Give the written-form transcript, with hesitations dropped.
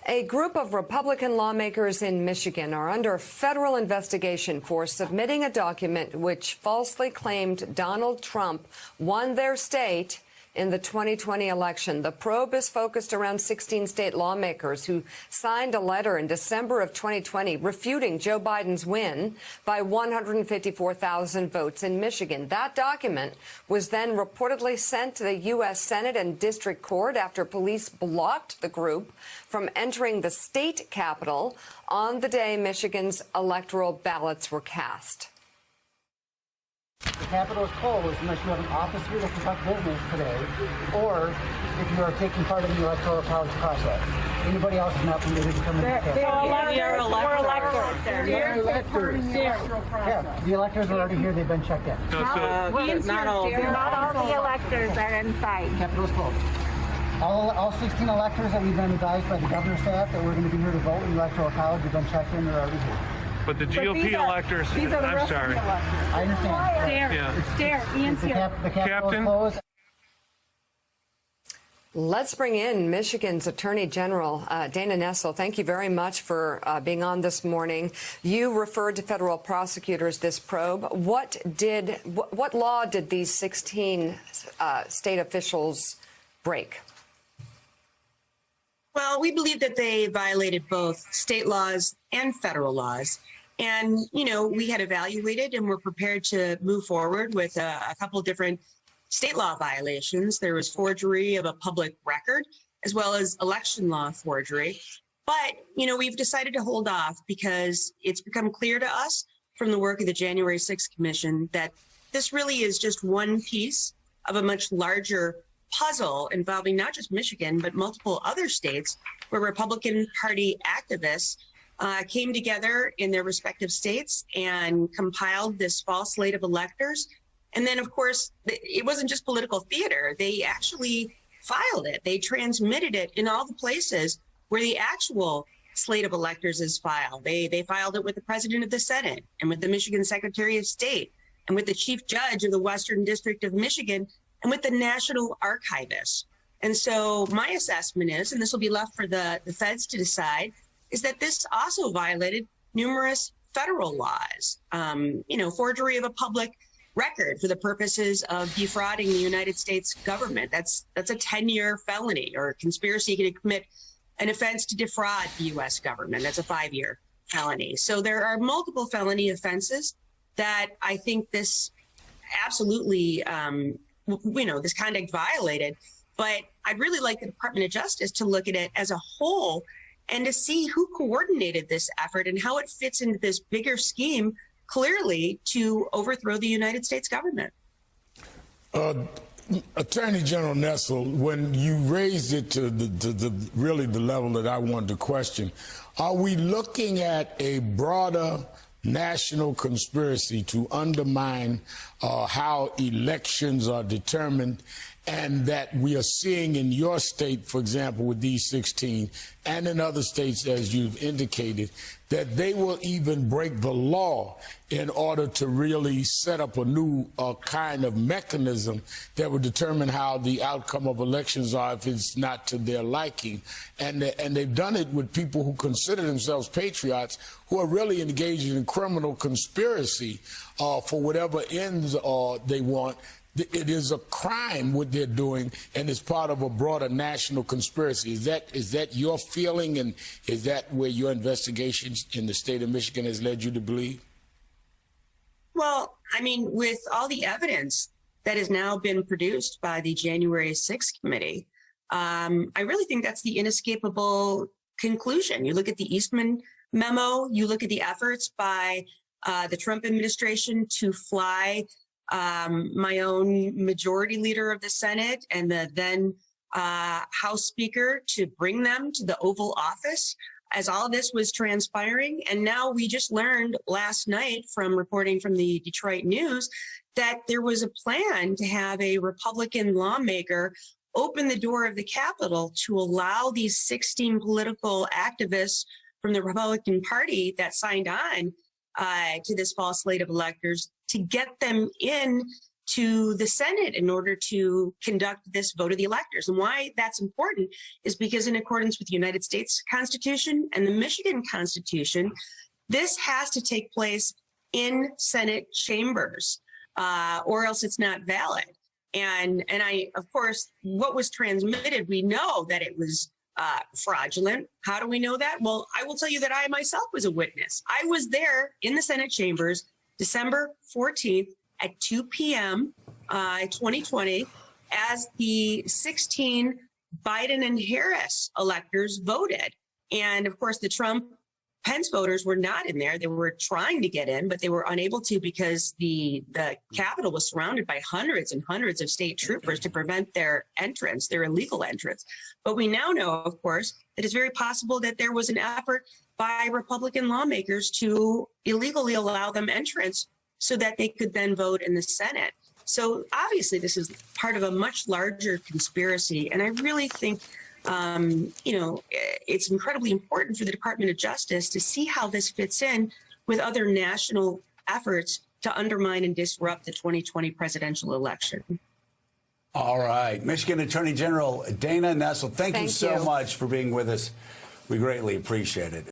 A group of Republican lawmakers in Michigan are under federal investigation for submitting a document which falsely claimed Donald Trump won their state in the 2020 election. The probe is focused around 16 state lawmakers who signed a letter in December of 2020 refuting Joe Biden's win by 154,000 votes in Michigan. That document was then reportedly sent to the U.S. Senate and District Court after police blocked the group from entering the state capitol on the day Michigan's electoral ballots were cast. The Capitol is closed unless you have an office here to conduct business today, or if you are taking part in the Electoral College process. Anybody else is not permitted to come in the Capitol. We're electors. Yeah, the electors are already here. They've been checked in. Not all the electors are inside. The Capitol is closed. All 16 electors that we've been advised by the governor's staff that we're going to be here to vote in the Electoral College have been checked in. They're already here. But the GOP electors, I'm sorry. I understand. Ian's here. The Capitol is closed. Let's bring in Michigan's Attorney General, Dana Nessel. Thank you very much for being on this morning. You referred to federal prosecutors this probe. What law did these 16 state officials break? Well, we believe that they violated both state laws and federal laws. And, we had evaluated and were prepared to move forward with a couple of different state law violations. There was forgery of a public record, as well as election law forgery. But, we've decided to hold off because it's become clear to us from the work of the January 6th Commission that this really is just one piece of a much larger puzzle involving not just Michigan, but multiple other states where Republican Party activists came together in their respective states and compiled this false slate of electors. And then, of course, it wasn't just political theater. They actually filed it. They transmitted it in all the places where the actual slate of electors is filed. They filed it with the president of the Senate and with the Michigan Secretary of State and with the chief judge of the Western District of Michigan and with the National Archivist. And so my assessment is, and this will be left for the feds to decide, is that this also violated numerous federal laws. Forgery of a public record for the purposes of defrauding the United States government. That's a 10-year felony, or conspiracy to commit an offense to defraud the U.S. government. That's a 5-year felony. So there are multiple felony offenses that I think this absolutely, this conduct violated. But I'd really like the Department of Justice to look at it as a whole and to see who coordinated this effort and how it fits into this bigger scheme, clearly, to overthrow the United States government. Attorney General Nessel, when you raised it to the level that I wanted to question, are we looking at a broader national conspiracy to undermine how elections are determined, and that we are seeing in your state, for example, with these 16, and in other states, as you've indicated, that they will even break the law in order to really set up a new kind of mechanism that will determine how the outcome of elections are if it's not to their liking. And they've done it with people who consider themselves patriots who are really engaged in criminal conspiracy for whatever ends they want. It is a crime what they're doing, and it's part of a broader national conspiracy. Is that your feeling, and is that where your investigations in the state of Michigan has led you to believe? Well, I mean, with all the evidence that has now been produced by the January 6th committee, I really think that's the inescapable conclusion. You look at the Eastman memo, you look at the efforts by the Trump administration to fly my own majority leader of the Senate and the then House Speaker to bring them to the Oval Office as all this was transpiring. And now we just learned last night from reporting from the Detroit News that there was a plan to have a Republican lawmaker open the door of the Capitol to allow these 16 political activists from the Republican Party that signed on to this false slate of electors to get them in to the Senate in order to conduct this vote of the electors. And why that's important is because in accordance with the United States Constitution and the Michigan Constitution, this has to take place in Senate chambers, or else it's not valid. And I, of course, what was transmitted, we know that it was fraudulent. How do we know that? Well, I will tell you that I myself was a witness. I was there in the Senate chambers December 14th at 2 p.m. 2020 as the 16 Biden and Harris electors voted. And of course, the Trump-Pence voters were not in there. They were trying to get in, but they were unable to because the Capitol was surrounded by hundreds and hundreds of state troopers to prevent their entrance, their illegal entrance. But we now know, of course, that it's very possible that there was an effort by Republican lawmakers to illegally allow them entrance so that they could then vote in the Senate. So obviously this is part of a much larger conspiracy. And I really think, it's incredibly important for the Department of Justice to see how this fits in with other national efforts to undermine and disrupt the 2020 presidential election. All right. Michigan Attorney General Dana Nessel, thank you so much for being with us. We greatly appreciate it.